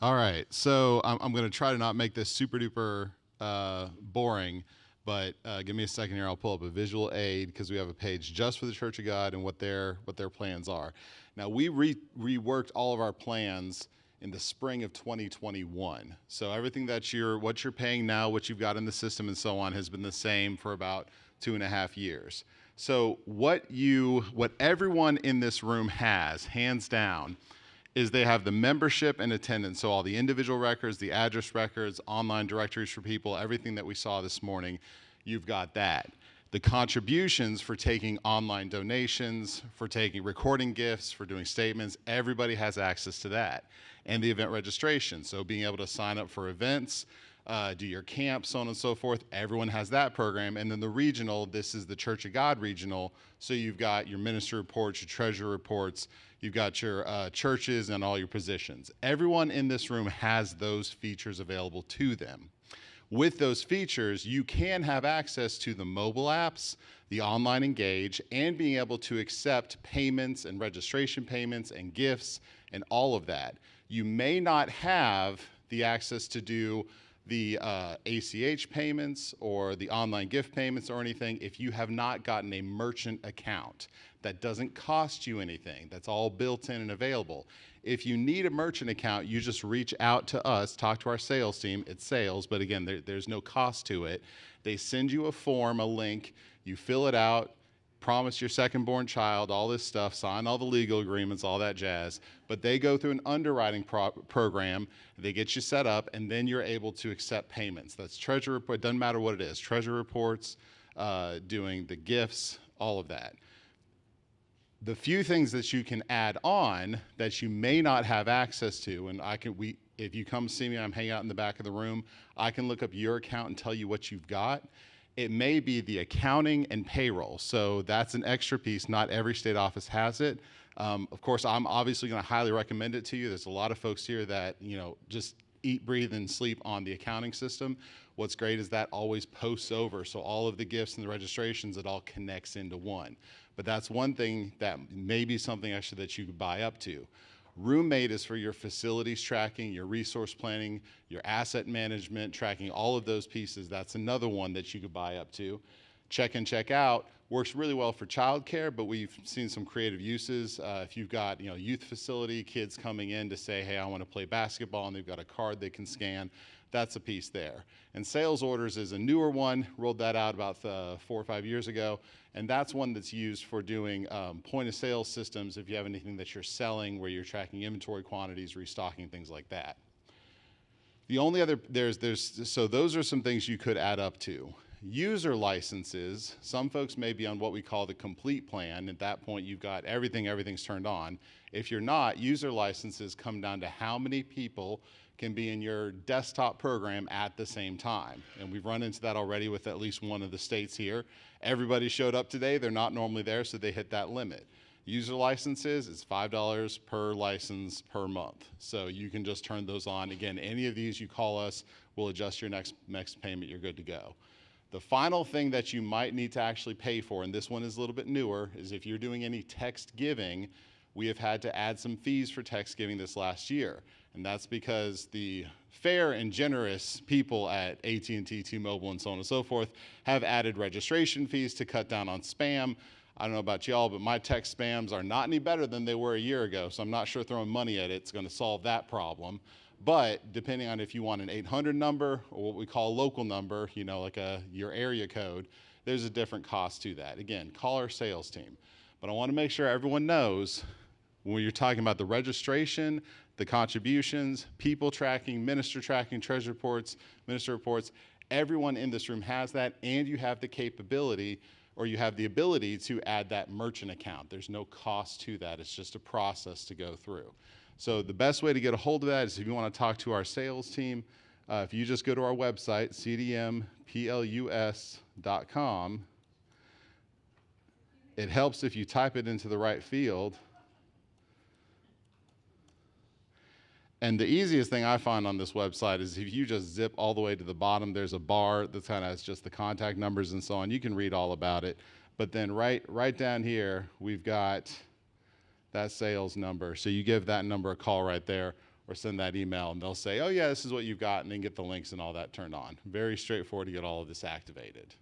All right, so I'm going to try to not make this super duper boring, but give me a second here. I'll pull up a visual aid because we have a page just for the Church of God and what their plans are. Now we reworked all of our plans in the spring of 2021. So everything what you're paying now, what you've got in the system, and so on, has been the same for about 2.5 years. So what everyone in this room has, hands down, is they have the membership and attendance. So all the individual records, the address records, online directories for people, everything that we saw this morning, you've got that. The contributions for taking online donations, for taking recording gifts, for doing statements, everybody has access to that. And the event registration, so being able to sign up for events, do your camp, so on and so forth. Everyone has that program. And then the regional, this is the Church of God regional. So you've got your minister reports, your treasurer reports, you've got your churches and all your positions. Everyone in this room has those features available to them. With those features, you can have access to the mobile apps, the online engage, and being able to accept payments and registration payments and gifts and all of that. You may not have the access to do the ACH payments or the online gift payments or anything if you have not gotten a merchant account. That doesn't cost you anything. That's all built in and available. If you need a merchant account, you just reach out to us, talk to our sales team. It's sales, but again, there's no cost to it. They send you a form, a link, you fill it out, promise your second-born child, all this stuff, sign all the legal agreements, all that jazz. But they go through an underwriting program, they get you set up, and then you're able to accept payments. That's treasury report, doesn't matter what it is, treasury reports, doing the gifts, all of that. The few things that you can add on that you may not have access to, and if you come see me, I'm hanging out in the back of the room, I can look up your account and tell you what you've got. It may be the accounting and payroll. So that's an extra piece. Not every state office has it. Of course, I'm obviously going to highly recommend it to you. There's a lot of folks here that, just eat, breathe, and sleep on the accounting system. What's great is that always posts over. So all of the gifts and the registrations, it all connects into one. But that's one thing that may be something actually that you could buy up to. Roommate is for your facilities tracking, your resource planning, your asset management, tracking all of those pieces. That's another one that you could buy up to. Check in, check out works really well for childcare, but we've seen some creative uses. If you've got youth facility, kids coming in to say, hey, I want to play basketball, and they've got a card they can scan, that's a piece there. And sales orders is a newer one, rolled that out about 4 or 5 years ago, and that's one that's used for doing point of sale systems if you have anything that you're selling where you're tracking inventory quantities, restocking, things like that. The only other, so those are some things you could add up to. User licenses, some folks may be on what we call the complete plan. At that point, you've got everything's turned on. If you're not, user licenses come down to how many people can be in your desktop program at the same time. And we've run into that already with at least one of the states here. Everybody showed up today. They're not normally there, so they hit that limit. User licenses is $5 per license per month. So you can just turn those on. Again, any of these you call us, we'll adjust your next payment, you're good to go. The final thing that you might need to actually pay for, and this one is a little bit newer, is if you're doing any text giving, we have had to add some fees for text giving this last year. And that's because the fair and generous people at AT&T, T-Mobile, and so on and so forth have added registration fees to cut down on spam. I don't know about y'all, but my text spams are not any better than they were a year ago, so I'm not sure throwing money at it's going to solve that problem. But depending on if you want an 800 number or what we call a local number, like your area code, there's a different cost to that. Again, call our sales team. But I want to make sure everyone knows when you're talking about the registration, the contributions, people tracking, minister tracking, treasury reports, minister reports, everyone in this room has that, and you have the capability or you have the ability to add that merchant account. There's no cost to that. It's just a process to go through. So the best way to get a hold of that is if you want to talk to our sales team, if you just go to our website, cdmplus.com. It helps if you type it into the right field. And the easiest thing I find on this website is if you just zip all the way to the bottom, there's a bar that kind of has just the contact numbers and so on. You can read all about it. But then right down here, we've got that sales number. So you give that number a call right there, or send that email, and they'll say, oh yeah, this is what you've got, and then get the links and all that turned on. Very straightforward to get all of this activated.